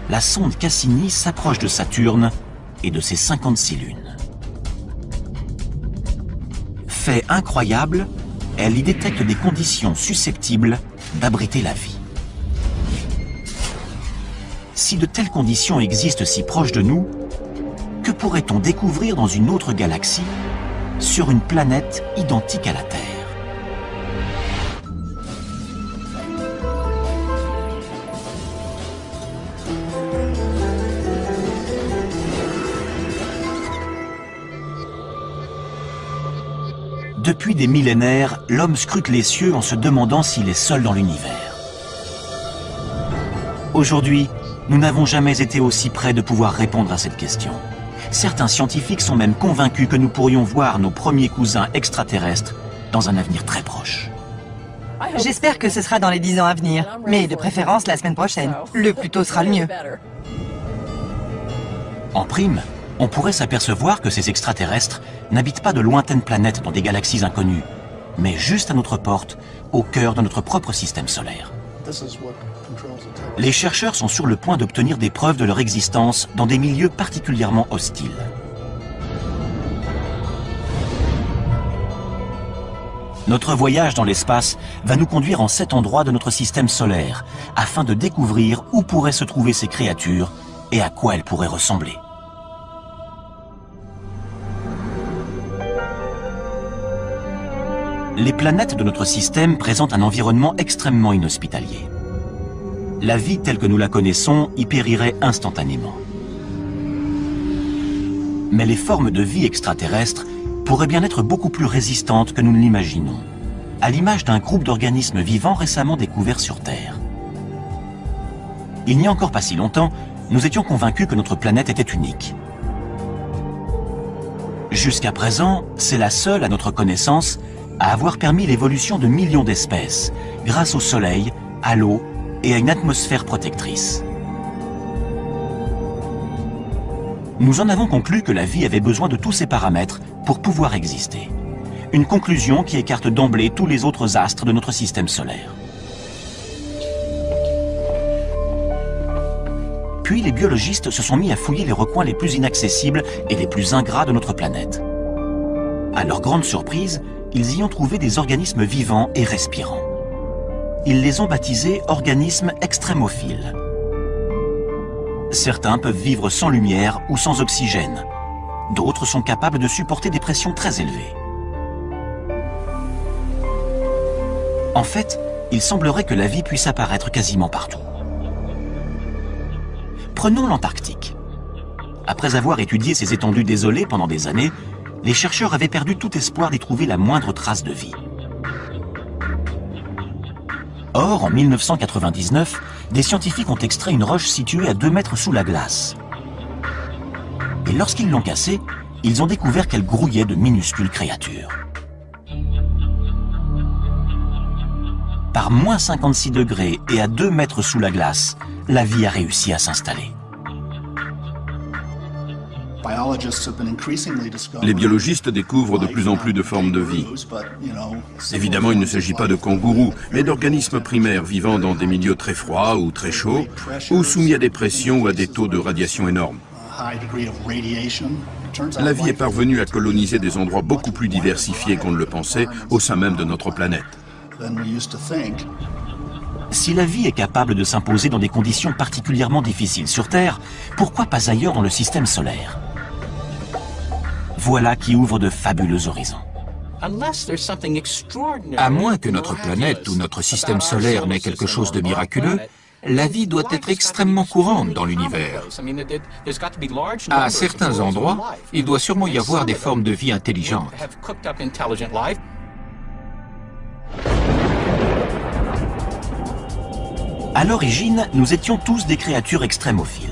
la sonde Cassini s'approche de Saturne et de ses 56 lunes. Fait incroyable, elle y détecte des conditions susceptibles d'abriter la vie. Si de telles conditions existent si proches de nous, que pourrait-on découvrir dans une autre galaxie, sur une planète identique à la Terre? Depuis des millénaires, l'homme scrute les cieux en se demandant s'il est seul dans l'univers. Aujourd'hui, nous n'avons jamais été aussi près de pouvoir répondre à cette question. Certains scientifiques sont même convaincus que nous pourrions voir nos premiers cousins extraterrestres dans un avenir très proche. J'espère que ce sera dans les 10 ans à venir, mais de préférence la semaine prochaine. Le plus tôt sera le mieux. En prime, on pourrait s'apercevoir que ces extraterrestres n'habitent pas de lointaines planètes dans des galaxies inconnues, mais juste à notre porte, au cœur de notre propre système solaire. Les chercheurs sont sur le point d'obtenir des preuves de leur existence dans des milieux particulièrement hostiles. Notre voyage dans l'espace va nous conduire en 7 endroits de notre système solaire, afin de découvrir où pourraient se trouver ces créatures et à quoi elles pourraient ressembler. Les planètes de notre système présentent un environnement extrêmement inhospitalier. La vie telle que nous la connaissons y périrait instantanément. Mais les formes de vie extraterrestres pourraient bien être beaucoup plus résistantes que nous ne l'imaginons, à l'image d'un groupe d'organismes vivants récemment découverts sur Terre. Il n'y a encore pas si longtemps, nous étions convaincus que notre planète était unique. Jusqu'à présent, c'est la seule, à notre connaissance, à avoir permis l'évolution de millions d'espèces, grâce au Soleil, à l'eau et à une atmosphère protectrice. Nous en avons conclu que la vie avait besoin de tous ces paramètres pour pouvoir exister. Une conclusion qui écarte d'emblée tous les autres astres de notre système solaire. Puis les biologistes se sont mis à fouiller les recoins les plus inaccessibles et les plus ingrats de notre planète. À leur grande surprise, ils y ont trouvé des organismes vivants et respirants. Ils les ont baptisés organismes extrémophiles. Certains peuvent vivre sans lumière ou sans oxygène. D'autres sont capables de supporter des pressions très élevées. En fait, il semblerait que la vie puisse apparaître quasiment partout. Prenons l'Antarctique. Après avoir étudié ces étendues désolées pendant des années, les chercheurs avaient perdu tout espoir d'y trouver la moindre trace de vie. Or, en 1999, des scientifiques ont extrait une roche située à 2 mètres sous la glace. Et lorsqu'ils l'ont cassée, ils ont découvert qu'elle grouillait de minuscules créatures. Par moins 56 degrés et à 2 mètres sous la glace, la vie a réussi à s'installer. Les biologistes découvrent de plus en plus de formes de vie. Évidemment, il ne s'agit pas de kangourous, mais d'organismes primaires vivant dans des milieux très froids ou très chauds, ou soumis à des pressions ou à des taux de radiation énormes. La vie est parvenue à coloniser des endroits beaucoup plus diversifiés qu'on ne le pensait au sein même de notre planète. Si la vie est capable de s'imposer dans des conditions particulièrement difficiles sur Terre, pourquoi pas ailleurs dans le système solaire? Voilà qui ouvre de fabuleux horizons. À moins que notre planète ou notre système solaire n'ait quelque chose de miraculeux, la vie doit être extrêmement courante dans l'univers. À certains endroits, il doit sûrement y avoir des formes de vie intelligentes. À l'origine, nous étions tous des créatures extrémophiles.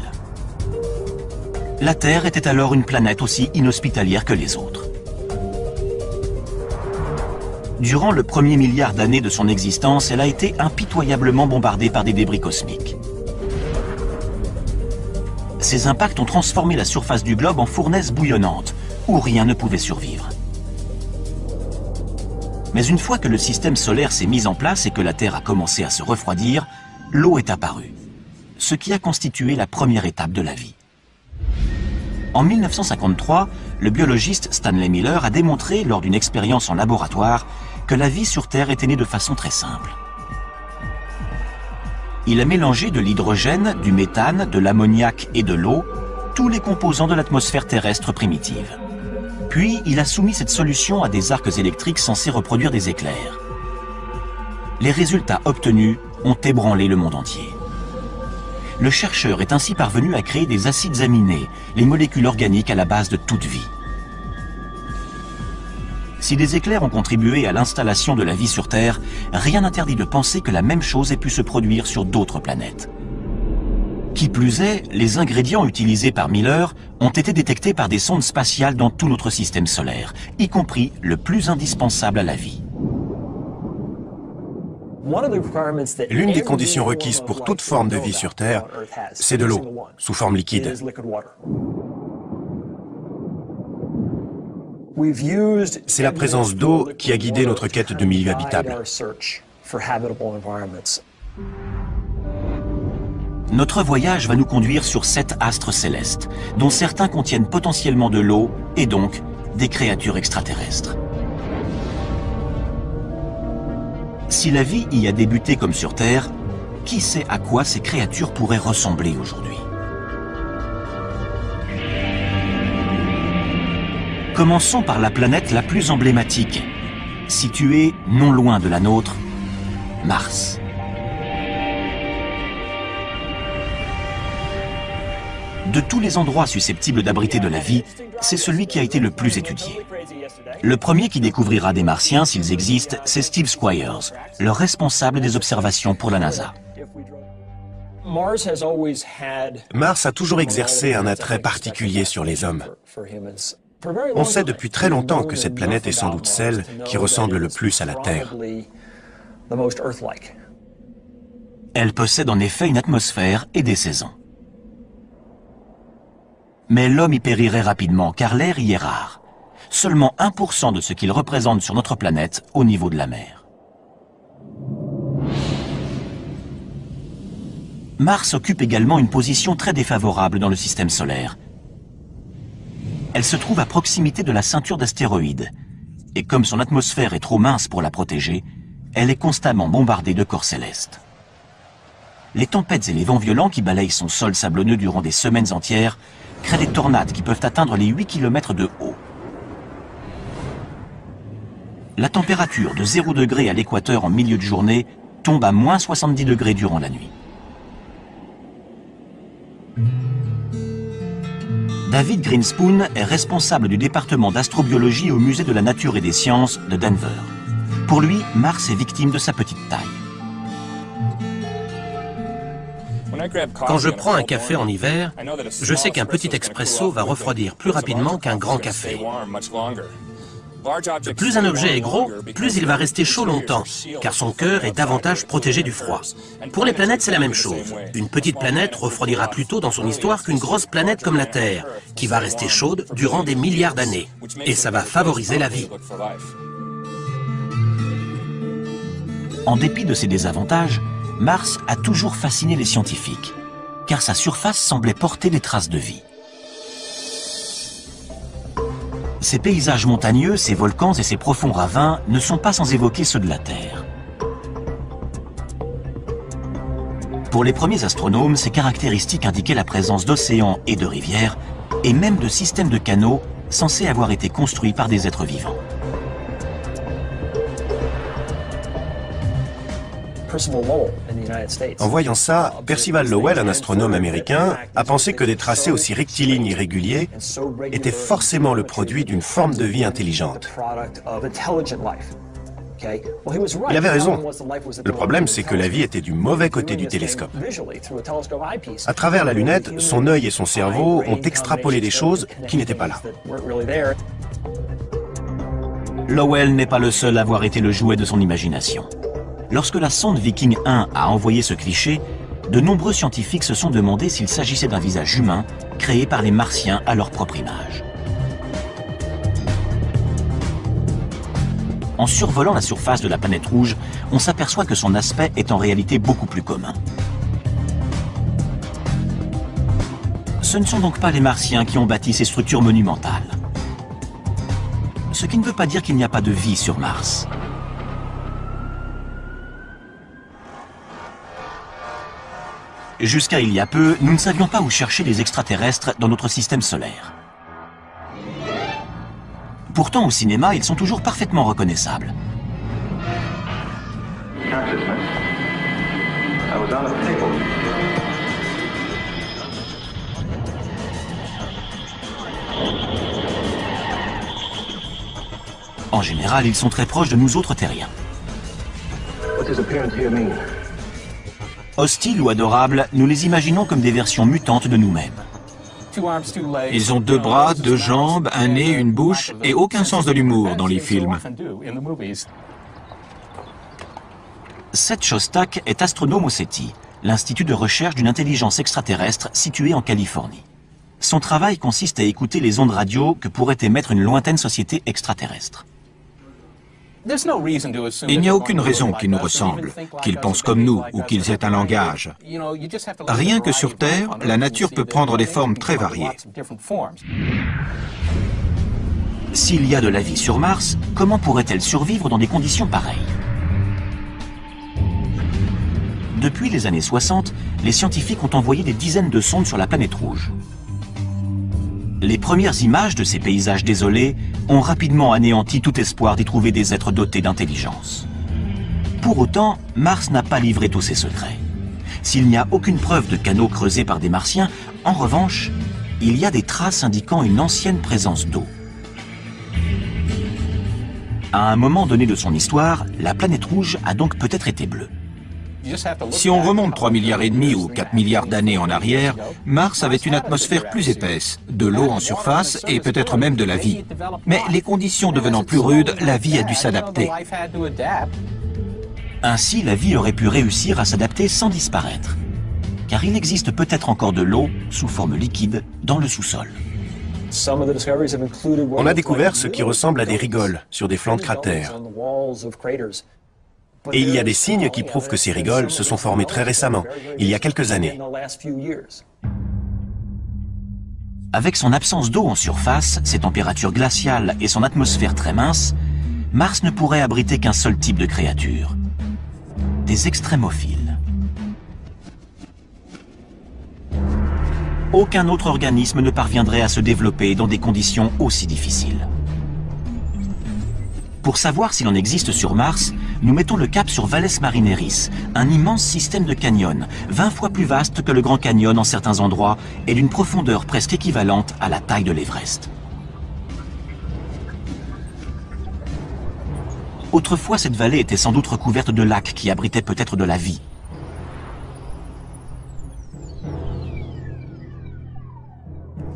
La Terre était alors une planète aussi inhospitalière que les autres. Durant le premier milliard d'années de son existence, elle a été impitoyablement bombardée par des débris cosmiques. Ces impacts ont transformé la surface du globe en fournaise bouillonnante, où rien ne pouvait survivre. Mais une fois que le système solaire s'est mis en place et que la Terre a commencé à se refroidir, l'eau est apparue. ce qui a constitué la première étape de la vie. En 1953, le biologiste Stanley Miller a démontré lors d'une expérience en laboratoire que la vie sur Terre était née de façon très simple. Il a mélangé de l'hydrogène, du méthane, de l'ammoniac et de l'eau, tous les composants de l'atmosphère terrestre primitive. Puis, il a soumis cette solution à des arcs électriques censés reproduire des éclairs. Les résultats obtenus ont ébranlé le monde entier. Le chercheur est ainsi parvenu à créer des acides aminés, les molécules organiques à la base de toute vie. Si des éclairs ont contribué à l'installation de la vie sur Terre, rien n'interdit de penser que la même chose ait pu se produire sur d'autres planètes. Qui plus est, les ingrédients utilisés par Miller ont été détectés par des sondes spatiales dans tout notre système solaire, y compris le plus indispensable à la vie. L'une des conditions requises pour toute forme de vie sur Terre, c'est de l'eau, sous forme liquide. C'est la présence d'eau qui a guidé notre quête de milieu habitable. Notre voyage va nous conduire sur 7 astres célestes, dont certains contiennent potentiellement de l'eau et donc des créatures extraterrestres. Si la vie y a débuté comme sur Terre, qui sait à quoi ces créatures pourraient ressembler aujourd'hui? Commençons par la planète la plus emblématique, située non loin de la nôtre, Mars. De tous les endroits susceptibles d'abriter de la vie, c'est celui qui a été le plus étudié. Le premier qui découvrira des Martiens, s'ils existent, c'est Steve Squyres, le responsable des observations pour la NASA. Mars a toujours exercé un attrait particulier sur les hommes. On sait depuis très longtemps que cette planète est sans doute celle qui ressemble le plus à la Terre. Elle possède en effet une atmosphère et des saisons. Mais l'homme y périrait rapidement car l'air y est rare. Seulement 1% de ce qu'il représente sur notre planète au niveau de la mer. Mars occupe également une position très défavorable dans le système solaire. Elle se trouve à proximité de la ceinture d'astéroïdes. Et comme son atmosphère est trop mince pour la protéger, elle est constamment bombardée de corps célestes. Les tempêtes et les vents violents qui balayent son sol sablonneux durant des semaines entières créent des tornades qui peuvent atteindre les 8 km de haut. La température de 0 degré à l'équateur en milieu de journée tombe à moins 70 degrés durant la nuit. David Greenspoon est responsable du département d'astrobiologie au Musée de la Nature et des Sciences de Denver. Pour lui, Mars est victime de sa petite taille. Quand je prends un café en hiver, je sais qu'un petit expresso va refroidir plus rapidement qu'un grand café. Plus un objet est gros, plus il va rester chaud longtemps, car son cœur est davantage protégé du froid. Pour les planètes, c'est la même chose. Une petite planète refroidira plus tôt dans son histoire qu'une grosse planète comme la Terre, qui va rester chaude durant des milliards d'années. Et ça va favoriser la vie. En dépit de ses désavantages, Mars a toujours fasciné les scientifiques, car sa surface semblait porter des traces de vie. Ses paysages montagneux, ses volcans et ses profonds ravins ne sont pas sans évoquer ceux de la Terre. Pour les premiers astronomes, ces caractéristiques indiquaient la présence d'océans et de rivières, et même de systèmes de canaux censés avoir été construits par des êtres vivants. En voyant ça, Percival Lowell, un astronome américain, a pensé que des tracés aussi rectilignes et réguliers étaient forcément le produit d'une forme de vie intelligente. Il avait raison. Le problème, c'est que la vie était du mauvais côté du télescope. À travers la lunette, son œil et son cerveau ont extrapolé des choses qui n'étaient pas là. Lowell n'est pas le seul à avoir été le jouet de son imagination. Lorsque la sonde Viking 1 a envoyé ce cliché, de nombreux scientifiques se sont demandé s'il s'agissait d'un visage humain créé par les Martiens à leur propre image. En survolant la surface de la planète rouge, on s'aperçoit que son aspect est en réalité beaucoup plus commun. Ce ne sont donc pas les Martiens qui ont bâti ces structures monumentales. Ce qui ne veut pas dire qu'il n'y a pas de vie sur Mars. Jusqu'à il y a peu, nous ne savions pas où chercher les extraterrestres dans notre système solaire. Pourtant, au cinéma, ils sont toujours parfaitement reconnaissables. En général, ils sont très proches de nous autres terriens. Hostiles ou adorables, nous les imaginons comme des versions mutantes de nous-mêmes. Ils ont 2 bras, 2 jambes, un nez, une bouche et aucun sens de l'humour dans les films. Seth Shostak est astronome au SETI, l'institut de recherche d'une intelligence extraterrestre situé en Californie. Son travail consiste à écouter les ondes radio que pourrait émettre une lointaine société extraterrestre. Il n'y a aucune raison qu'ils nous ressemblent, qu'ils pensent comme nous ou qu'ils aient un langage. Rien que sur Terre, la nature peut prendre des formes très variées. S'il y a de la vie sur Mars, comment pourrait-elle survivre dans des conditions pareilles? Depuis les années 60, les scientifiques ont envoyé des dizaines de sondes sur la planète rouge. Les premières images de ces paysages désolés ont rapidement anéanti tout espoir d'y trouver des êtres dotés d'intelligence. Pour autant, Mars n'a pas livré tous ses secrets. S'il n'y a aucune preuve de canaux creusés par des Martiens, en revanche, il y a des traces indiquant une ancienne présence d'eau. À un moment donné de son histoire, la planète rouge a donc peut-être été bleue. Si on remonte 3,5 milliards ou 4 milliards d'années en arrière, Mars avait une atmosphère plus épaisse, de l'eau en surface et peut-être même de la vie. Mais les conditions devenant plus rudes, la vie a dû s'adapter. Ainsi, la vie aurait pu réussir à s'adapter sans disparaître. Car il existe peut-être encore de l'eau, sous forme liquide, dans le sous-sol. On a découvert ce qui ressemble à des rigoles sur des flancs de cratères. Et il y a des signes qui prouvent que ces rigoles se sont formées très récemment, il y a quelques années. Avec son absence d'eau en surface, ses températures glaciales et son atmosphère très mince, Mars ne pourrait abriter qu'un seul type de créature, des extrémophiles. Aucun autre organisme ne parviendrait à se développer dans des conditions aussi difficiles. Pour savoir s'il en existe sur Mars, nous mettons le cap sur Valles Marineris, un immense système de canyons, 20 fois plus vaste que le Grand Canyon en certains endroits et d'une profondeur presque équivalente à la taille de l'Everest. Autrefois, cette vallée était sans doute recouverte de lacs qui abritaient peut-être de la vie.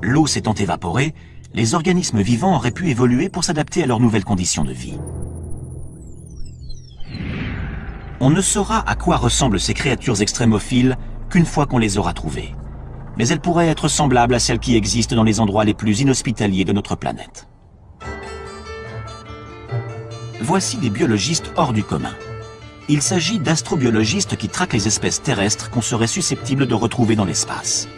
L'eau s'étant évaporée, les organismes vivants auraient pu évoluer pour s'adapter à leurs nouvelles conditions de vie. On ne saura à quoi ressemblent ces créatures extrémophiles qu'une fois qu'on les aura trouvées. Mais elles pourraient être semblables à celles qui existent dans les endroits les plus inhospitaliers de notre planète. Voici des biologistes hors du commun. Il s'agit d'astrobiologistes qui traquent les espèces terrestres qu'on serait susceptible de retrouver dans l'espace.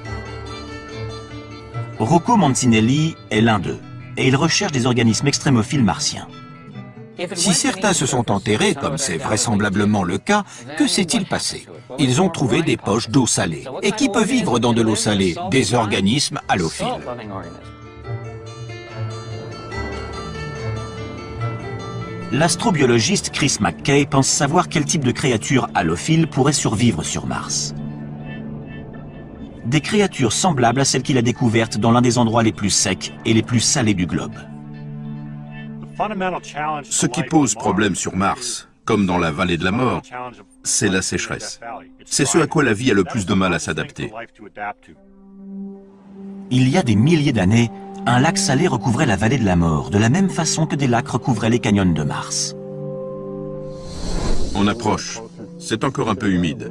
Rocco Mancinelli est l'un d'eux, et il recherche des organismes extrémophiles martiens. Si certains se sont enterrés, comme c'est vraisemblablement le cas, que s'est-il passé? Ils ont trouvé des poches d'eau salée. Et qui peut vivre dans de l'eau salée? Des organismes halophiles. L'astrobiologiste Chris McKay pense savoir quel type de créature halophile pourrait survivre sur Mars. Des créatures semblables à celles qu'il a découvertes dans l'un des endroits les plus secs et les plus salés du globe. Ce qui pose problème sur Mars, comme dans la vallée de la mort, c'est la sécheresse. C'est ce à quoi la vie a le plus de mal à s'adapter. Il y a des milliers d'années, un lac salé recouvrait la vallée de la mort, de la même façon que des lacs recouvraient les canyons de Mars. On approche. C'est encore un peu humide.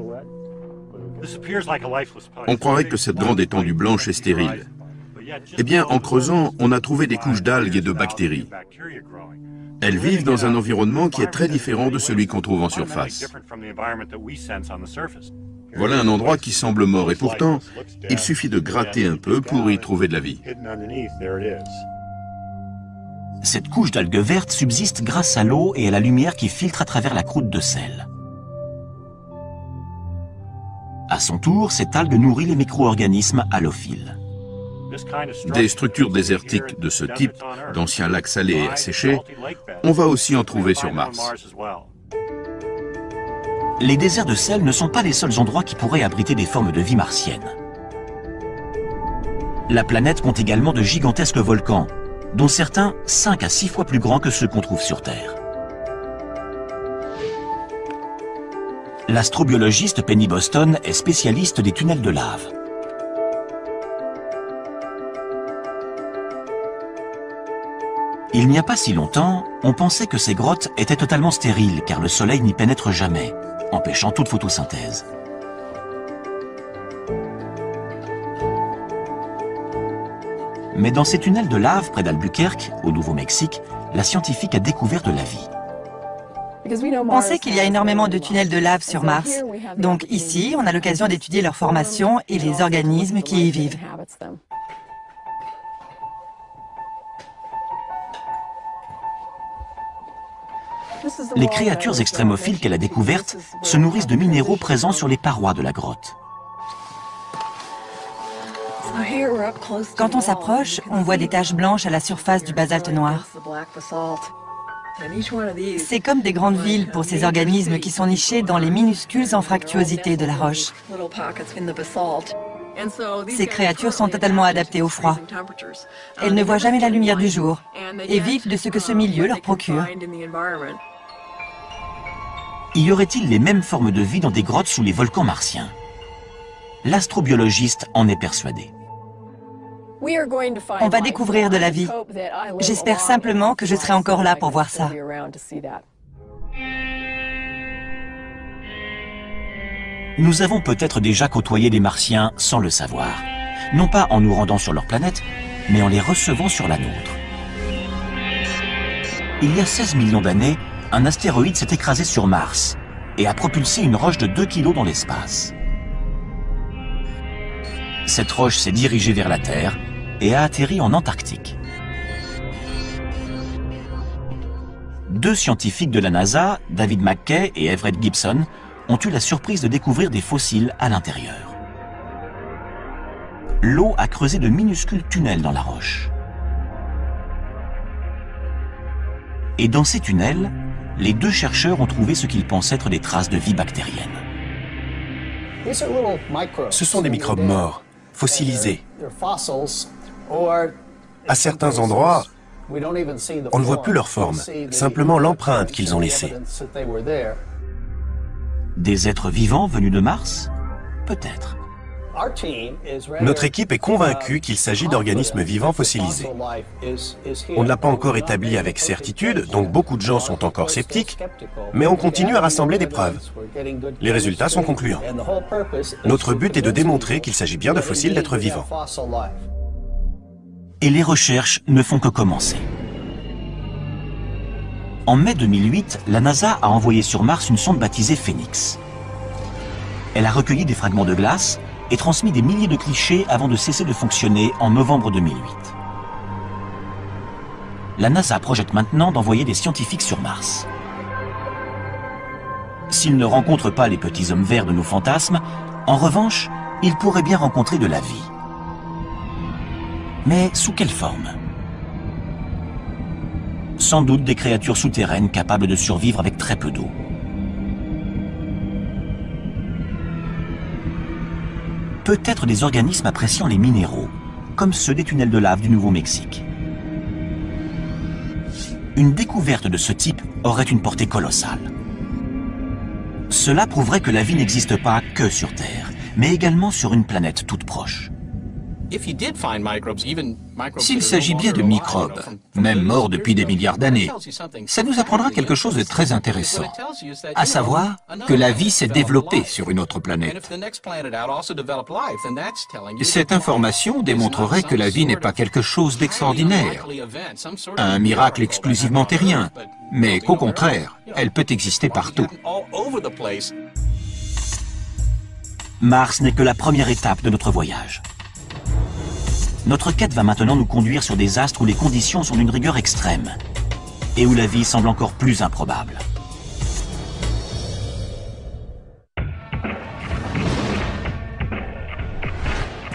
On croirait que cette grande étendue blanche est stérile. Eh bien, en creusant, on a trouvé des couches d'algues et de bactéries. Elles vivent dans un environnement qui est très différent de celui qu'on trouve en surface. Voilà un endroit qui semble mort et pourtant, il suffit de gratter un peu pour y trouver de la vie. Cette couche d'algues vertes subsiste grâce à l'eau et à la lumière qui filtre à travers la croûte de sel. À son tour, cette algue nourrit les micro-organismes halophiles. Des structures désertiques de ce type, d'anciens lacs salés et asséchés, on va aussi en trouver sur Mars. Les déserts de sel ne sont pas les seuls endroits qui pourraient abriter des formes de vie martienne. La planète compte également de gigantesques volcans, dont certains 5 à 6 fois plus grands que ceux qu'on trouve sur Terre. L'astrobiologiste Penny Boston est spécialiste des tunnels de lave. Il n'y a pas si longtemps, on pensait que ces grottes étaient totalement stériles car le soleil n'y pénètre jamais, empêchant toute photosynthèse. Mais dans ces tunnels de lave près d'Albuquerque, au Nouveau-Mexique, la scientifique a découvert de la vie. On sait qu'il y a énormément de tunnels de lave sur Mars. Donc ici, on a l'occasion d'étudier leur formation et les organismes qui y vivent. Les créatures extrémophiles qu'elle a découvertes se nourrissent de minéraux présents sur les parois de la grotte. Quand on s'approche, on voit des taches blanches à la surface du basalte noir. C'est comme des grandes villes pour ces organismes qui sont nichés dans les minuscules anfractuosités de la roche. Ces créatures sont totalement adaptées au froid. Elles ne voient jamais la lumière du jour et vivent de ce que ce milieu leur procure. Y aurait-il les mêmes formes de vie dans des grottes sous les volcans martiens? L'astrobiologiste en est persuadé. On va découvrir de la vie. J'espère simplement que je serai encore là pour voir ça. Nous avons peut-être déjà côtoyé des Martiens sans le savoir. Non pas en nous rendant sur leur planète, mais en les recevant sur la nôtre. Il y a 16 millions d'années, un astéroïde s'est écrasé sur Mars et a propulsé une roche de 2 kilos dans l'espace. Cette roche s'est dirigée vers la Terre et a atterri en Antarctique. 2 scientifiques de la NASA, David McKay et Everett Gibson, ont eu la surprise de découvrir des fossiles à l'intérieur. L'eau a creusé de minuscules tunnels dans la roche. Et dans ces tunnels, les 2 chercheurs ont trouvé ce qu'ils pensent être des traces de vie bactérienne. Ce sont des microbes morts, fossilisés. À certains endroits, on ne voit plus leur forme, simplement l'empreinte qu'ils ont laissée. Des êtres vivants venus de Mars? Peut-être. Notre équipe est convaincue qu'il s'agit d'organismes vivants fossilisés. On ne l'a pas encore établi avec certitude, donc beaucoup de gens sont encore sceptiques, mais on continue à rassembler des preuves. Les résultats sont concluants. Notre but est de démontrer qu'il s'agit bien de fossiles d'êtres vivants. Et les recherches ne font que commencer. En mai 2008, la NASA a envoyé sur Mars une sonde baptisée Phoenix. Elle a recueilli des fragments de glace et transmis des milliers de clichés avant de cesser de fonctionner en novembre 2008. La NASA projette maintenant d'envoyer des scientifiques sur Mars. S'ils ne rencontrent pas les petits hommes verts de nos fantasmes, en revanche, ils pourraient bien rencontrer de la vie. Mais sous quelle forme? Sans doute des créatures souterraines capables de survivre avec très peu d'eau. Peut-être des organismes appréciant les minéraux, comme ceux des tunnels de lave du Nouveau-Mexique. Une découverte de ce type aurait une portée colossale. Cela prouverait que la vie n'existe pas que sur Terre, mais également sur une planète toute proche. S'il s'agit bien de microbes, même morts depuis des milliards d'années, ça nous apprendra quelque chose de très intéressant, à savoir que la vie s'est développée sur une autre planète. Cette information démontrerait que la vie n'est pas quelque chose d'extraordinaire, un miracle exclusivement terrien, mais qu'au contraire, elle peut exister partout. Mars n'est que la première étape de notre voyage. Notre quête va maintenant nous conduire sur des astres où les conditions sont d'une rigueur extrême et où la vie semble encore plus improbable.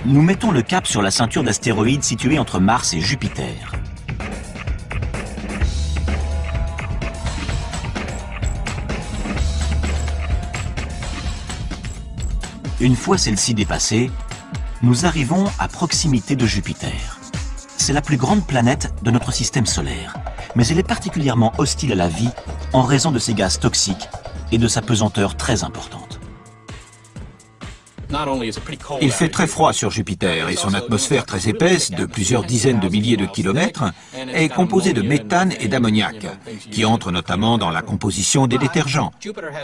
Nous mettons le cap sur la ceinture d'astéroïdes située entre Mars et Jupiter. Une fois celle-ci dépassée, nous arrivons à proximité de Jupiter. C'est la plus grande planète de notre système solaire, mais elle est particulièrement hostile à la vie en raison de ses gaz toxiques et de sa pesanteur très importante. Il fait très froid sur Jupiter et son atmosphère très épaisse, de plusieurs dizaines de milliers de kilomètres, est composée de méthane et d'ammoniac, qui entrent notamment dans la composition des détergents.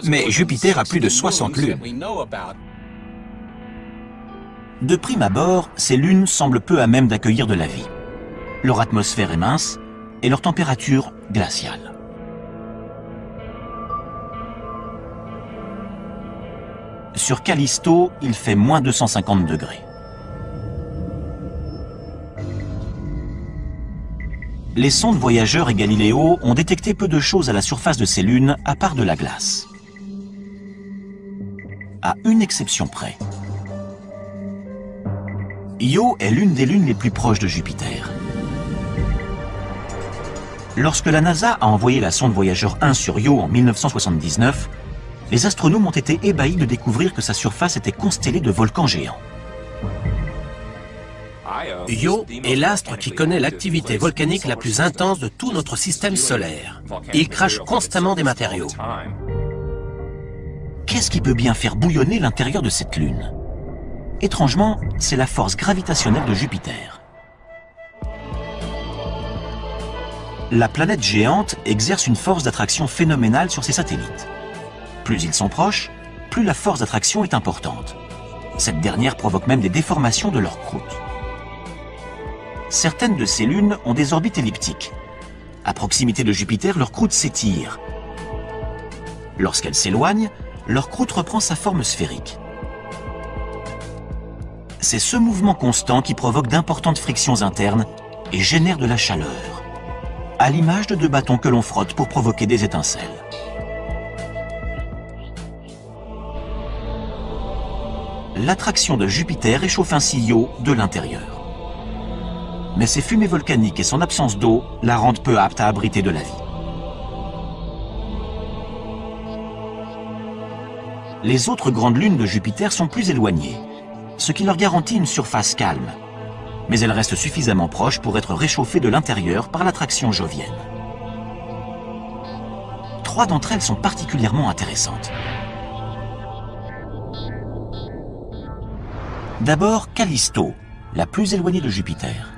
Mais Jupiter a plus de 60 lunes. De prime abord, ces lunes semblent peu à même d'accueillir de la vie. Leur atmosphère est mince et leur température glaciale. Sur Callisto, il fait moins 250 degrés. Les sondes voyageurs et Galileo ont détecté peu de choses à la surface de ces lunes, à part de la glace. À une exception près. Io est l'une des lunes les plus proches de Jupiter. Lorsque la NASA a envoyé la sonde Voyageur 1 sur Io en 1979, les astronomes ont été ébahis de découvrir que sa surface était constellée de volcans géants. Io est l'astre qui connaît l'activité volcanique la plus intense de tout notre système solaire. Il crache constamment des matériaux. Qu'est-ce qui peut bien faire bouillonner l'intérieur de cette lune? Étrangement, c'est la force gravitationnelle de Jupiter. La planète géante exerce une force d'attraction phénoménale sur ses satellites. Plus ils sont proches, plus la force d'attraction est importante. Cette dernière provoque même des déformations de leur croûte. Certaines de ces lunes ont des orbites elliptiques. À proximité de Jupiter, leur croûte s'étire. Lorsqu'elle s'éloigne, leur croûte reprend sa forme sphérique. C'est ce mouvement constant qui provoque d'importantes frictions internes et génère de la chaleur, à l'image de deux bâtons que l'on frotte pour provoquer des étincelles. L'attraction de Jupiter réchauffe ainsi Io de l'intérieur. Mais ses fumées volcaniques et son absence d'eau la rendent peu apte à abriter de la vie. Les autres grandes lunes de Jupiter sont plus éloignées, ce qui leur garantit une surface calme. Mais elles restent suffisamment proches pour être réchauffées de l'intérieur par l'attraction jovienne. 3 d'entre elles sont particulièrement intéressantes. D'abord, Callisto, la plus éloignée de Jupiter.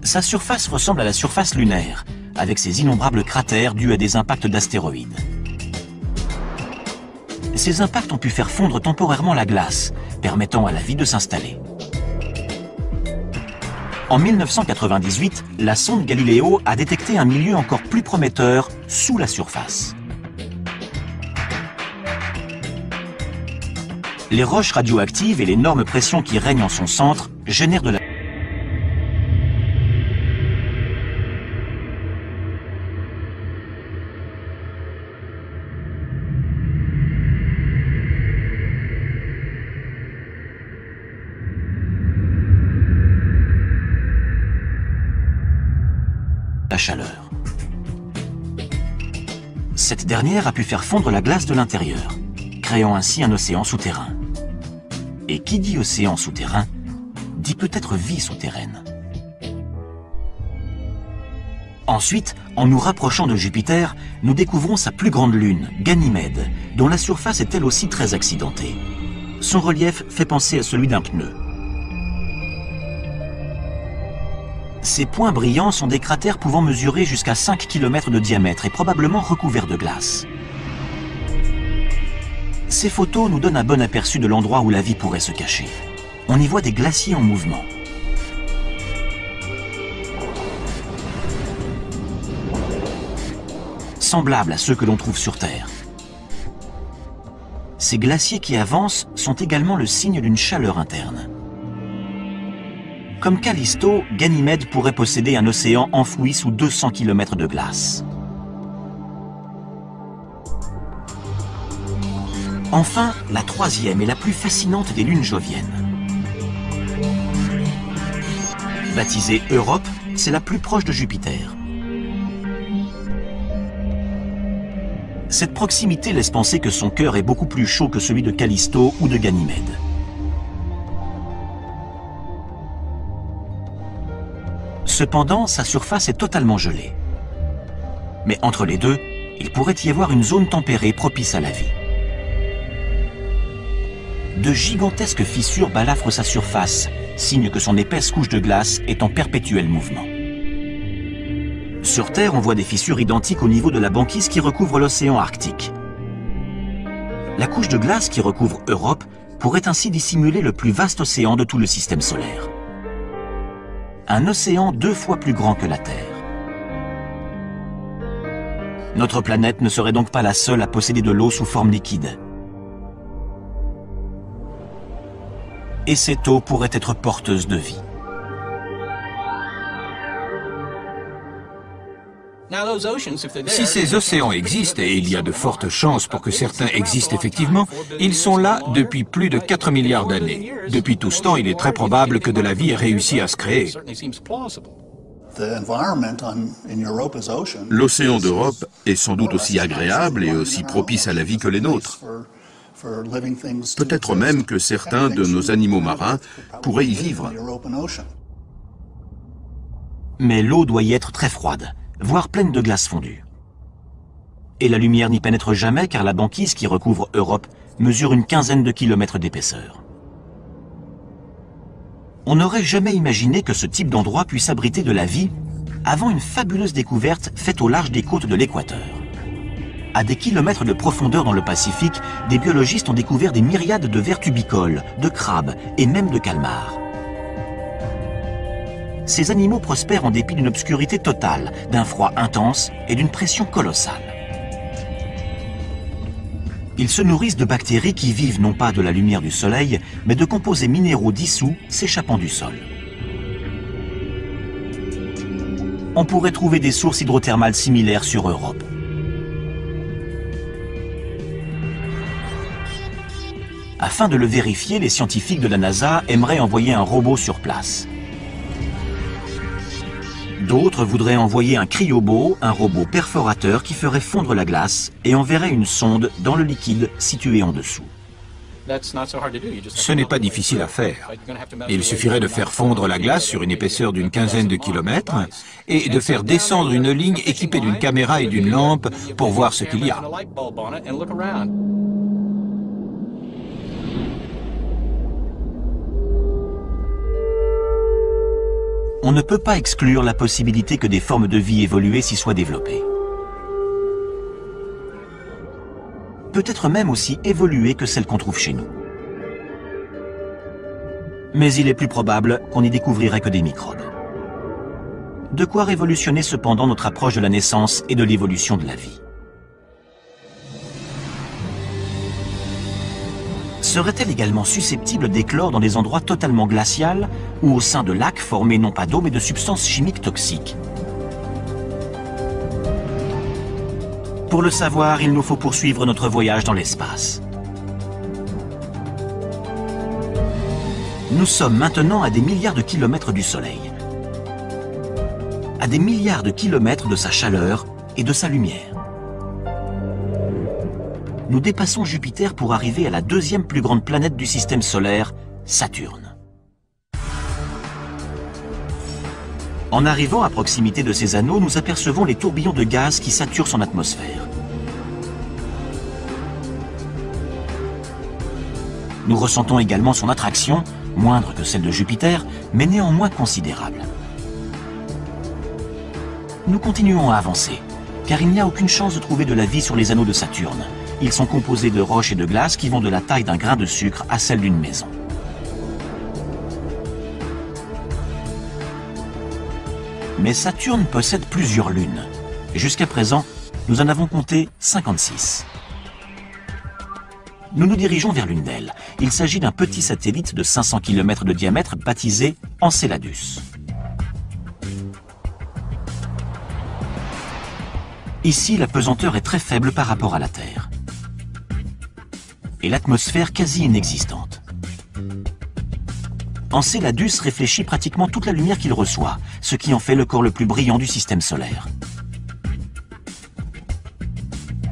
Sa surface ressemble à la surface lunaire, avec ses innombrables cratères dus à des impacts d'astéroïdes. Ces impacts ont pu faire fondre temporairement la glace, permettant à la vie de s'installer. En 1998, la sonde Galileo a détecté un milieu encore plus prometteur sous la surface. Les roches radioactives et l'énorme pression qui règne en son centre génèrent de la chaleur. Cette dernière a pu faire fondre la glace de l'intérieur, créant ainsi un océan souterrain. Et qui dit océan souterrain, dit peut-être vie souterraine. Ensuite, en nous rapprochant de Jupiter, nous découvrons sa plus grande lune, Ganymède, dont la surface est elle aussi très accidentée. Son relief fait penser à celui d'un pneu. Ces points brillants sont des cratères pouvant mesurer jusqu'à 5 km de diamètre et probablement recouverts de glace. Ces photos nous donnent un bon aperçu de l'endroit où la vie pourrait se cacher. On y voit des glaciers en mouvement. Semblables à ceux que l'on trouve sur Terre. Ces glaciers qui avancent sont également le signe d'une chaleur interne. Comme Callisto, Ganymède pourrait posséder un océan enfoui sous 200 km de glace. Enfin, la troisième et la plus fascinante des lunes joviennes. Baptisée Europe, c'est la plus proche de Jupiter. Cette proximité laisse penser que son cœur est beaucoup plus chaud que celui de Callisto ou de Ganymède. Cependant, sa surface est totalement gelée. Mais entre les deux, il pourrait y avoir une zone tempérée propice à la vie. De gigantesques fissures balafrent sa surface, signe que son épaisse couche de glace est en perpétuel mouvement. Sur Terre, on voit des fissures identiques au niveau de la banquise qui recouvre l'océan Arctique. La couche de glace qui recouvre Europe pourrait ainsi dissimuler le plus vaste océan de tout le système solaire. Un océan 2 fois plus grand que la Terre. Notre planète ne serait donc pas la seule à posséder de l'eau sous forme liquide. Et cette eau pourrait être porteuse de vie. Si ces océans existent, et il y a de fortes chances pour que certains existent effectivement, ils sont là depuis plus de 4 milliards d'années. Depuis tout ce temps, il est très probable que de la vie ait réussi à se créer. L'océan d'Europe est sans doute aussi agréable et aussi propice à la vie que les nôtres. Peut-être même que certains de nos animaux marins pourraient y vivre. Mais l'eau doit y être très froide, voire pleine de glace fondue. Et la lumière n'y pénètre jamais car la banquise qui recouvre Europe mesure une quinzaine de kilomètres d'épaisseur. On n'aurait jamais imaginé que ce type d'endroit puisse abriter de la vie avant une fabuleuse découverte faite au large des côtes de l'équateur. À des kilomètres de profondeur dans le Pacifique, des biologistes ont découvert des myriades de vers tubicoles, de crabes et même de calmars. Ces animaux prospèrent en dépit d'une obscurité totale, d'un froid intense et d'une pression colossale. Ils se nourrissent de bactéries qui vivent non pas de la lumière du soleil, mais de composés minéraux dissous s'échappant du sol. On pourrait trouver des sources hydrothermales similaires sur Europe. Afin de le vérifier, les scientifiques de la NASA aimeraient envoyer un robot sur place. D'autres voudraient envoyer un cryobo, un robot perforateur qui ferait fondre la glace et enverrait une sonde dans le liquide situé en dessous. Ce n'est pas difficile à faire. Il suffirait de faire fondre la glace sur une épaisseur d'une quinzaine de kilomètres et de faire descendre une ligne équipée d'une caméra et d'une lampe pour voir ce qu'il y a. On ne peut pas exclure la possibilité que des formes de vie évoluées s'y soient développées. Peut-être même aussi évoluées que celles qu'on trouve chez nous. Mais il est plus probable qu'on n'y découvrirait que des microbes. De quoi révolutionner cependant notre approche de la naissance et de l'évolution de la vie. Serait-elle également susceptible d'éclore dans des endroits totalement glacials ou au sein de lacs formés non pas d'eau mais de substances chimiques toxiques? Pour le savoir, il nous faut poursuivre notre voyage dans l'espace. Nous sommes maintenant à des milliards de kilomètres du Soleil. À des milliards de kilomètres de sa chaleur et de sa lumière. Nous dépassons Jupiter pour arriver à la deuxième plus grande planète du système solaire, Saturne. En arrivant à proximité de ces anneaux, nous apercevons les tourbillons de gaz qui saturent son atmosphère. Nous ressentons également son attraction, moindre que celle de Jupiter, mais néanmoins considérable. Nous continuons à avancer, car il n'y a aucune chance de trouver de la vie sur les anneaux de Saturne. Ils sont composés de roches et de glace qui vont de la taille d'un grain de sucre à celle d'une maison. Mais Saturne possède plusieurs lunes. Jusqu'à présent, nous en avons compté 56. Nous nous dirigeons vers l'une d'elles. Il s'agit d'un petit satellite de 500 km de diamètre baptisé Enceladus. Ici, la pesanteur est très faible par rapport à la Terre. Et l'atmosphère quasi inexistante. Enceladus réfléchit pratiquement toute la lumière qu'il reçoit, ce qui en fait le corps le plus brillant du système solaire.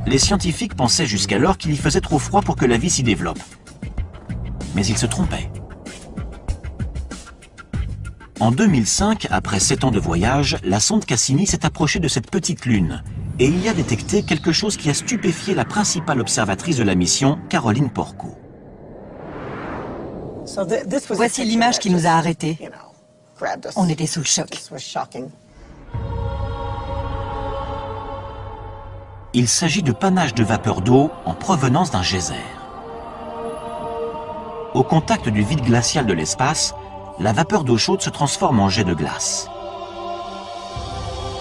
Les scientifiques pensaient jusqu'alors qu'il y faisait trop froid pour que la vie s'y développe. Mais ils se trompaient. En 2005, après 7 ans de voyage, la sonde Cassini s'est approchée de cette petite lune et y a détecté quelque chose qui a stupéfié la principale observatrice de la mission, Caroline Porco. Voici l'image qui nous a arrêtés. On était sous le choc. Il s'agit de panaches de vapeur d'eau en provenance d'un geyser. Au contact du vide glacial de l'espace, la vapeur d'eau chaude se transforme en jet de glace.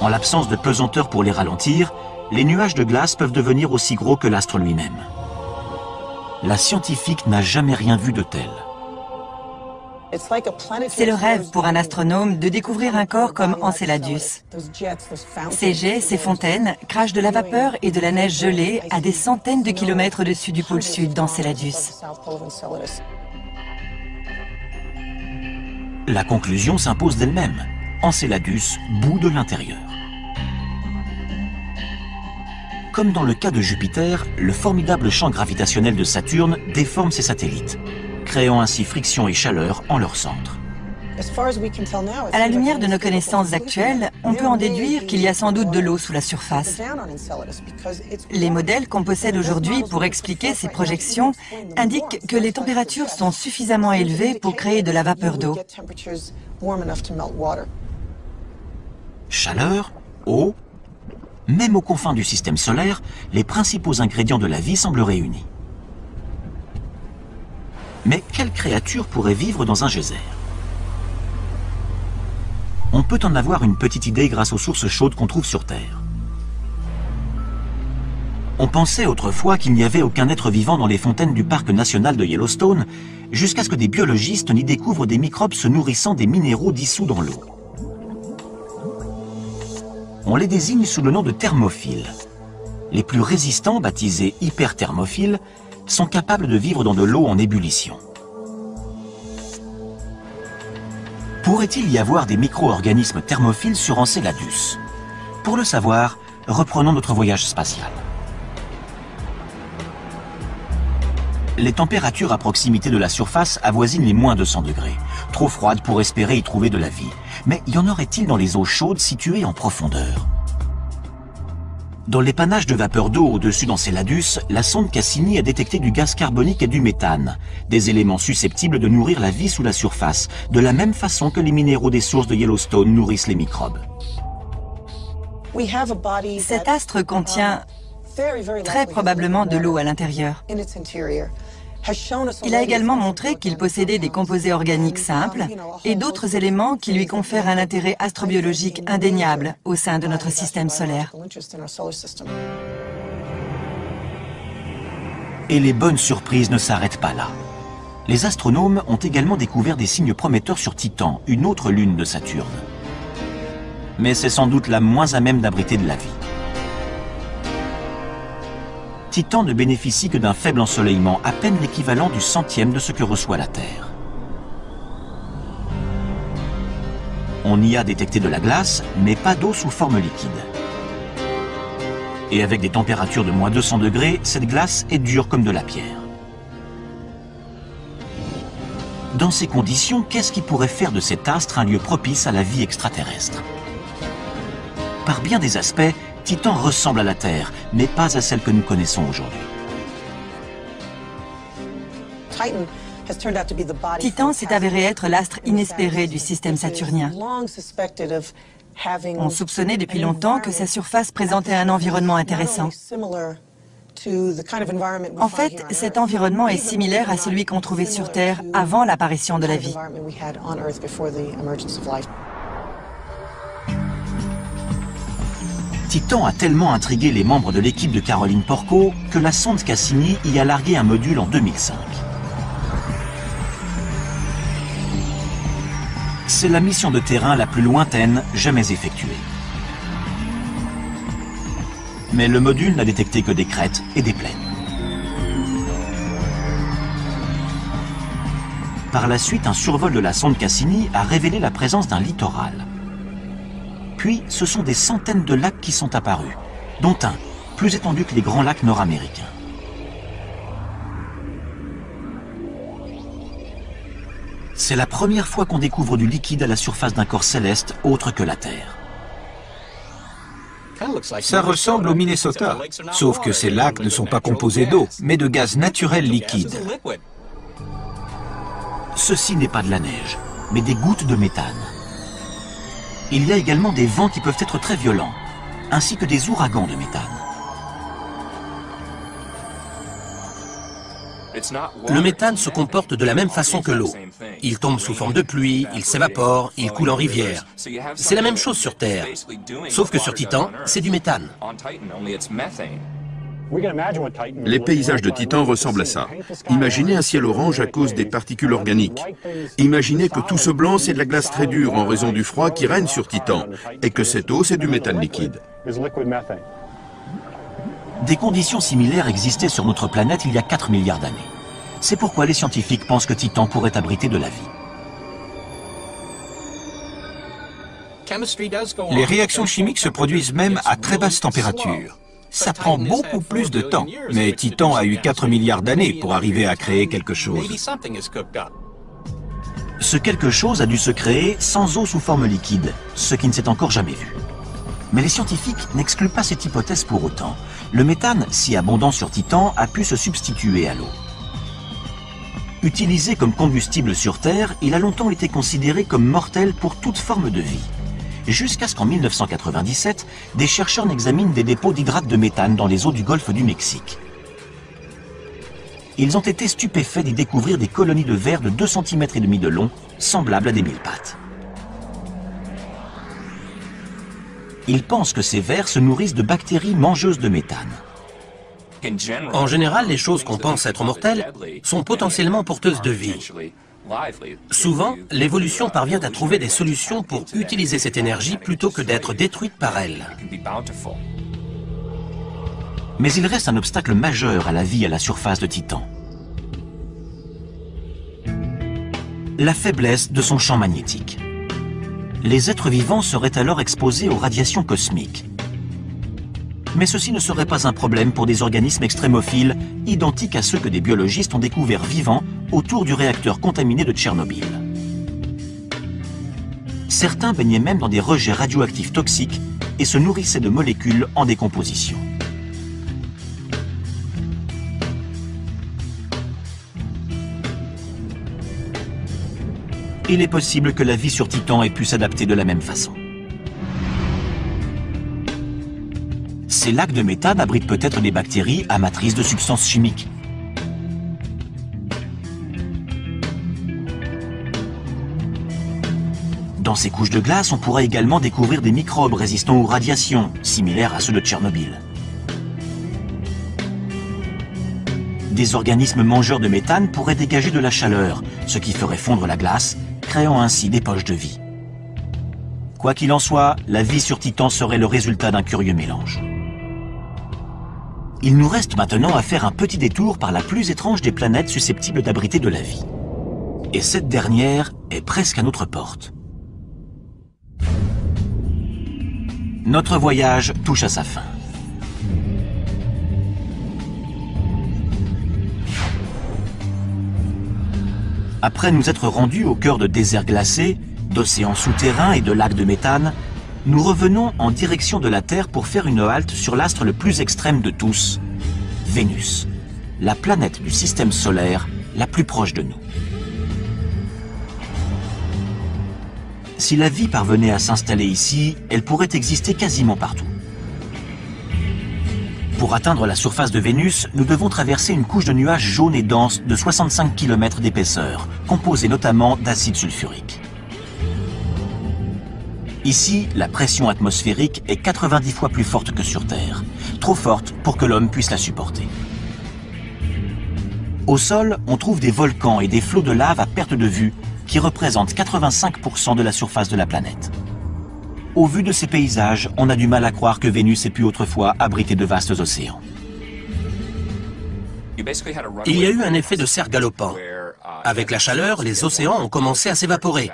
En l'absence de pesanteur pour les ralentir, les nuages de glace peuvent devenir aussi gros que l'astre lui-même. La scientifique n'a jamais rien vu de tel. C'est le rêve pour un astronome de découvrir un corps comme Enceladus. Ces jets, ces fontaines, crachent de la vapeur et de la neige gelée à des centaines de kilomètres au-dessus du pôle sud d'Enceladus. La conclusion s'impose d'elle-même. Enceladus bout de l'intérieur. Comme dans le cas de Jupiter, le formidable champ gravitationnel de Saturne déforme ses satellites, créant ainsi friction et chaleur en leur centre. À la lumière de nos connaissances actuelles, on peut en déduire qu'il y a sans doute de l'eau sous la surface. Les modèles qu'on possède aujourd'hui pour expliquer ces projections indiquent que les températures sont suffisamment élevées pour créer de la vapeur d'eau. Chaleur, eau, même aux confins du système solaire, les principaux ingrédients de la vie semblent réunis. Mais quelle créature pourrait vivre dans un geyser? On peut en avoir une petite idée grâce aux sources chaudes qu'on trouve sur Terre. On pensait autrefois qu'il n'y avait aucun être vivant dans les fontaines du parc national de Yellowstone, jusqu'à ce que des biologistes n'y découvrent des microbes se nourrissant des minéraux dissous dans l'eau. On les désigne sous le nom de thermophiles. Les plus résistants, baptisés hyperthermophiles, sont capables de vivre dans de l'eau en ébullition. Pourrait-il y avoir des micro-organismes thermophiles sur Enceladus? Pour le savoir, reprenons notre voyage spatial. Les températures à proximité de la surface avoisinent les moins 200 degrés, trop froides pour espérer y trouver de la vie. Mais y en aurait-il dans les eaux chaudes situées en profondeur? Dans les panaches de vapeur d'eau au-dessus d'Enceladus, la sonde Cassini a détecté du gaz carbonique et du méthane, des éléments susceptibles de nourrir la vie sous la surface, de la même façon que les minéraux des sources de Yellowstone nourrissent les microbes. Cet astre contient très probablement de l'eau à l'intérieur. Il a également montré qu'il possédait des composés organiques simples et d'autres éléments qui lui confèrent un intérêt astrobiologique indéniable au sein de notre système solaire. Et les bonnes surprises ne s'arrêtent pas là. Les astronomes ont également découvert des signes prometteurs sur Titan, une autre lune de Saturne. Mais c'est sans doute la moins à même d'abriter de la vie. Titan ne bénéficie que d'un faible ensoleillement, à peine l'équivalent du centième de ce que reçoit la Terre. On y a détecté de la glace, mais pas d'eau sous forme liquide. Et avec des températures de moins 200 degrés, cette glace est dure comme de la pierre. Dans ces conditions, qu'est-ce qui pourrait faire de cet astre un lieu propice à la vie extraterrestre? Par bien des aspects, Titan ressemble à la Terre, mais pas à celle que nous connaissons aujourd'hui. Titan s'est avéré être l'astre inespéré du système saturnien. On soupçonnait depuis longtemps que sa surface présentait un environnement intéressant. En fait, cet environnement est similaire à celui qu'on trouvait sur Terre avant l'apparition de la vie. Titan a tellement intrigué les membres de l'équipe de Caroline Porco que la sonde Cassini y a largué un module en 2005. C'est la mission de terrain la plus lointaine jamais effectuée. Mais le module n'a détecté que des crêtes et des plaines. Par la suite, un survol de la sonde Cassini a révélé la présence d'un littoral. Puis, ce sont des centaines de lacs qui sont apparus, dont un plus étendu que les grands lacs nord-américains. C'est la première fois qu'on découvre du liquide à la surface d'un corps céleste autre que la Terre. Ça ressemble au Minnesota, sauf que ces lacs ne sont pas composés d'eau, mais de gaz naturel liquide. Ceci n'est pas de la neige, mais des gouttes de méthane. Il y a également des vents qui peuvent être très violents, ainsi que des ouragans de méthane. Le méthane se comporte de la même façon que l'eau. Il tombe sous forme de pluie, il s'évapore, il coule en rivière. C'est la même chose sur Terre, sauf que sur Titan, c'est du méthane. Les paysages de Titan ressemblent à ça. Imaginez un ciel orange à cause des particules organiques. Imaginez que tout ce blanc, c'est de la glace très dure en raison du froid qui règne sur Titan, et que cette eau, c'est du méthane liquide. Des conditions similaires existaient sur notre planète il y a 4 milliards d'années. C'est pourquoi les scientifiques pensent que Titan pourrait abriter de la vie. Les réactions chimiques se produisent même à très basse température. Ça prend beaucoup plus de temps, mais Titan a eu 4 milliards d'années pour arriver à créer quelque chose. Ce quelque chose a dû se créer sans eau sous forme liquide, ce qui ne s'est encore jamais vu. Mais les scientifiques n'excluent pas cette hypothèse pour autant. Le méthane, si abondant sur Titan, a pu se substituer à l'eau. Utilisé comme combustible sur Terre, il a longtemps été considéré comme mortel pour toute forme de vie. Jusqu'à ce qu'en 1997, des chercheurs n'examinent des dépôts d'hydrate de méthane dans les eaux du golfe du Mexique. Ils ont été stupéfaits d'y découvrir des colonies de vers de 2,5 cm de long, semblables à des mille-pattes. Ils pensent que ces vers se nourrissent de bactéries mangeuses de méthane. En général, les choses qu'on pense être mortelles sont potentiellement porteuses de vie. Souvent, l'évolution parvient à trouver des solutions pour utiliser cette énergie plutôt que d'être détruite par elle. Mais il reste un obstacle majeur à la vie à la surface de Titan. La faiblesse de son champ magnétique. Les êtres vivants seraient alors exposés aux radiations cosmiques. Mais ceci ne serait pas un problème pour des organismes extrémophiles, identiques à ceux que des biologistes ont découverts vivants autour du réacteur contaminé de Tchernobyl. Certains baignaient même dans des rejets radioactifs toxiques et se nourrissaient de molécules en décomposition. Il est possible que la vie sur Titan ait pu s'adapter de la même façon. Ces lacs de méthane abritent peut-être des bactéries amatrices de substances chimiques. Dans ces couches de glace, on pourrait également découvrir des microbes résistants aux radiations, similaires à ceux de Tchernobyl. Des organismes mangeurs de méthane pourraient dégager de la chaleur, ce qui ferait fondre la glace, créant ainsi des poches de vie. Quoi qu'il en soit, la vie sur Titan serait le résultat d'un curieux mélange. Il nous reste maintenant à faire un petit détour par la plus étrange des planètes susceptibles d'abriter de la vie. Et cette dernière est presque à notre porte. Notre voyage touche à sa fin. Après nous être rendus au cœur de déserts glacés, d'océans souterrains et de lacs de méthane, nous revenons en direction de la Terre pour faire une halte sur l'astre le plus extrême de tous, Vénus, la planète du système solaire la plus proche de nous. Si la vie parvenait à s'installer ici, elle pourrait exister quasiment partout. Pour atteindre la surface de Vénus, nous devons traverser une couche de nuages jaunes et denses de 65 km d'épaisseur, composée notamment d'acide sulfurique. Ici, la pression atmosphérique est 90 fois plus forte que sur Terre, trop forte pour que l'homme puisse la supporter. Au sol, on trouve des volcans et des flots de lave à perte de vue qui représentent 85% de la surface de la planète. Au vu de ces paysages, on a du mal à croire que Vénus ait pu autrefois abriter de vastes océans. Il y a eu un effet de serre galopant. Avec la chaleur, les océans ont commencé à s'évaporer.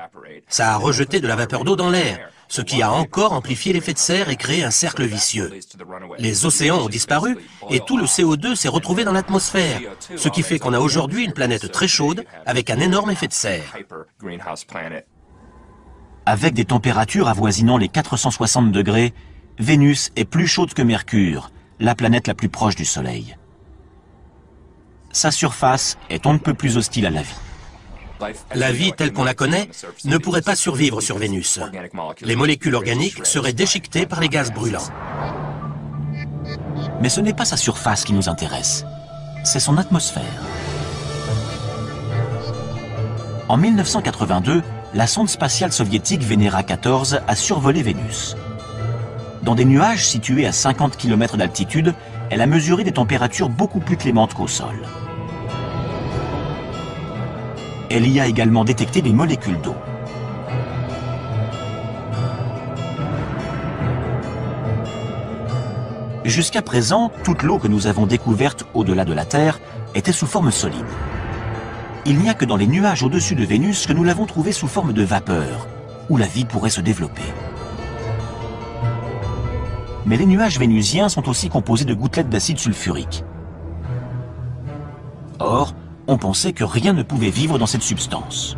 Ça a rejeté de la vapeur d'eau dans l'air, ce qui a encore amplifié l'effet de serre et créé un cercle vicieux. Les océans ont disparu et tout le CO2 s'est retrouvé dans l'atmosphère, ce qui fait qu'on a aujourd'hui une planète très chaude avec un énorme effet de serre. Avec des températures avoisinant les 460 degrés, Vénus est plus chaude que Mercure, la planète la plus proche du Soleil. Sa surface est on ne peut plus hostile à la vie. La vie telle qu'on la connaît ne pourrait pas survivre sur Vénus. Les molécules organiques seraient déchiquetées par les gaz brûlants. Mais ce n'est pas sa surface qui nous intéresse, c'est son atmosphère. En 1982, la sonde spatiale soviétique Venera 14 a survolé Vénus. Dans des nuages situés à 50 km d'altitude, elle a mesuré des températures beaucoup plus clémentes qu'au sol. Elle y a également détecté des molécules d'eau. Jusqu'à présent, toute l'eau que nous avons découverte au-delà de la Terre était sous forme solide. Il n'y a que dans les nuages au-dessus de Vénus que nous l'avons trouvée sous forme de vapeur, où la vie pourrait se développer. Mais les nuages vénusiens sont aussi composés de gouttelettes d'acide sulfurique. Or, on pensait que rien ne pouvait vivre dans cette substance.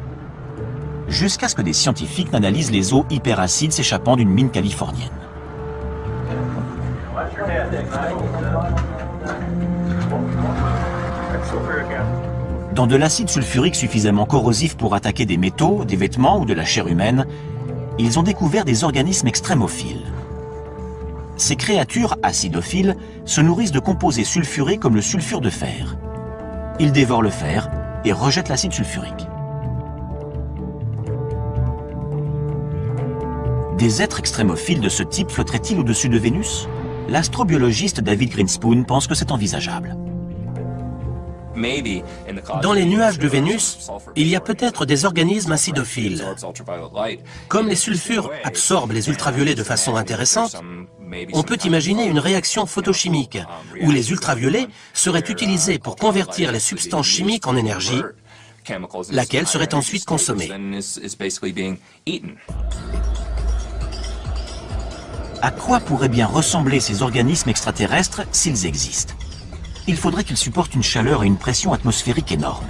Jusqu'à ce que des scientifiques n'analysent les eaux hyperacides s'échappant d'une mine californienne. Dans de l'acide sulfurique suffisamment corrosif pour attaquer des métaux, des vêtements ou de la chair humaine, ils ont découvert des organismes extrémophiles. Ces créatures acidophiles se nourrissent de composés sulfurés comme le sulfure de fer. Ils dévorent le fer et rejettent l'acide sulfurique. Des êtres extrémophiles de ce type flotteraient-ils au-dessus de Vénus? L'astrobiologiste David Grinspoon pense que c'est envisageable. Dans les nuages de Vénus, il y a peut-être des organismes acidophiles. Comme les sulfures absorbent les ultraviolets de façon intéressante, on peut imaginer une réaction photochimique où les ultraviolets seraient utilisés pour convertir les substances chimiques en énergie, laquelle serait ensuite consommée. À quoi pourraient bien ressembler ces organismes extraterrestres s'ils existent? Il faudrait qu'ils supportent une chaleur et une pression atmosphérique énormes.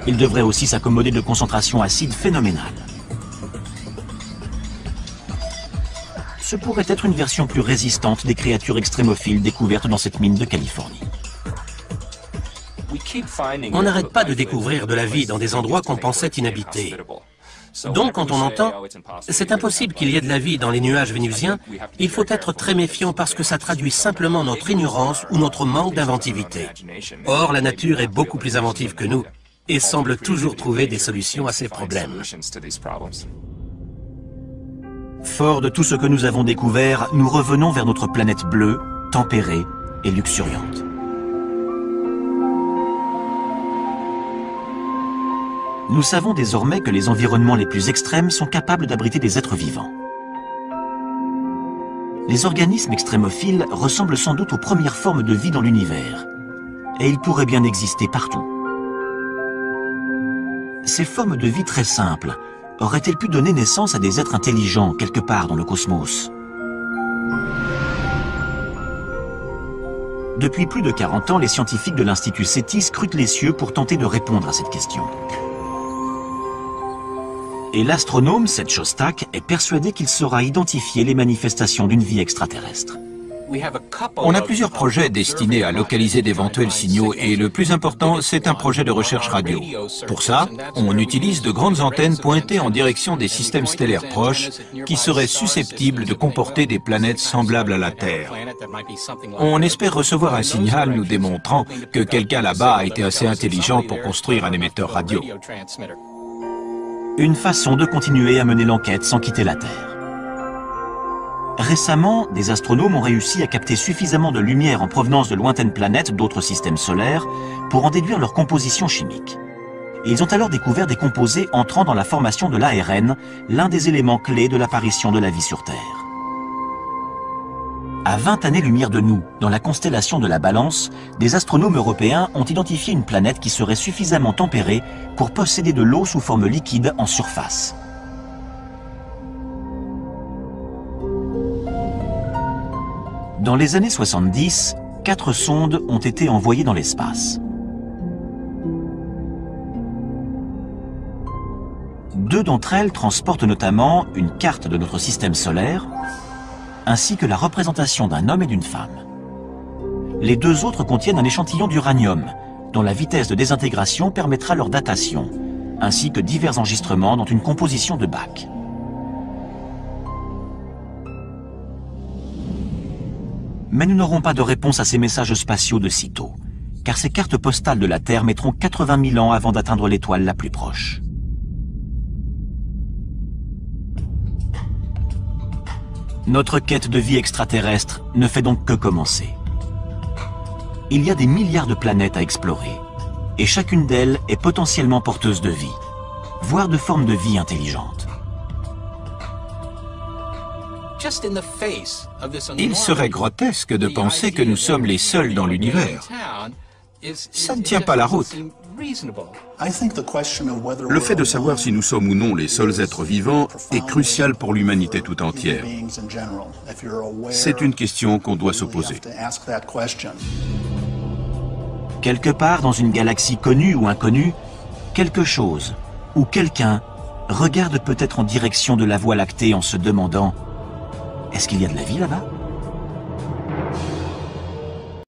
Ils devraient aussi s'accommoder de concentrations acides phénoménales. Ce pourrait être une version plus résistante des créatures extrémophiles découvertes dans cette mine de Californie. On n'arrête pas de découvrir de la vie dans des endroits qu'on pensait inhabités. Donc, quand on entend « c'est impossible qu'il y ait de la vie dans les nuages vénusiens », il faut être très méfiant parce que ça traduit simplement notre ignorance ou notre manque d'inventivité. Or, la nature est beaucoup plus inventive que nous et semble toujours trouver des solutions à ces problèmes. Fort de tout ce que nous avons découvert, nous revenons vers notre planète bleue, tempérée et luxuriante. Nous savons désormais que les environnements les plus extrêmes sont capables d'abriter des êtres vivants. Les organismes extrémophiles ressemblent sans doute aux premières formes de vie dans l'univers, et ils pourraient bien exister partout. Ces formes de vie très simples auraient-elles pu donner naissance à des êtres intelligents quelque part dans le cosmos? Depuis plus de 40 ans, les scientifiques de l'Institut SETI scrutent les cieux pour tenter de répondre à cette question. Et l'astronome Seth Shostak est persuadé qu'il saura identifier les manifestations d'une vie extraterrestre. On a plusieurs projets destinés à localiser d'éventuels signaux et le plus important, c'est un projet de recherche radio. Pour ça, on utilise de grandes antennes pointées en direction des systèmes stellaires proches qui seraient susceptibles de comporter des planètes semblables à la Terre. On espère recevoir un signal nous démontrant que quelqu'un là-bas a été assez intelligent pour construire un émetteur radio. Une façon de continuer à mener l'enquête sans quitter la Terre. Récemment, des astronomes ont réussi à capter suffisamment de lumière en provenance de lointaines planètes d'autres systèmes solaires pour en déduire leur composition chimique. Et ils ont alors découvert des composés entrant dans la formation de l'ARN, l'un des éléments clés de l'apparition de la vie sur Terre. À 20 années-lumière de nous, dans la constellation de la Balance, des astronomes européens ont identifié une planète qui serait suffisamment tempérée pour posséder de l'eau sous forme liquide en surface. Dans les années 70, 4 sondes ont été envoyées dans l'espace. 2 d'entre elles transportent notamment une carte de notre système solaire, ainsi que la représentation d'un homme et d'une femme. Les 2 autres contiennent un échantillon d'uranium, dont la vitesse de désintégration permettra leur datation, ainsi que divers enregistrements dont une composition de Bach. Mais nous n'aurons pas de réponse à ces messages spatiaux de sitôt, car ces cartes postales de la Terre mettront 80 000 ans avant d'atteindre l'étoile la plus proche. Notre quête de vie extraterrestre ne fait donc que commencer. Il y a des milliards de planètes à explorer, et chacune d'elles est potentiellement porteuse de vie, voire de formes de vie intelligentes. Il serait grotesque de penser que nous sommes les seuls dans l'univers. Ça ne tient pas la route. Le fait de savoir si nous sommes ou non les seuls êtres vivants est crucial pour l'humanité tout entière. C'est une question qu'on doit se poser. Quelque part dans une galaxie connue ou inconnue, quelque chose ou quelqu'un regarde peut-être en direction de la Voie lactée en se demandant « Est-ce qu'il y a de la vie là-bas »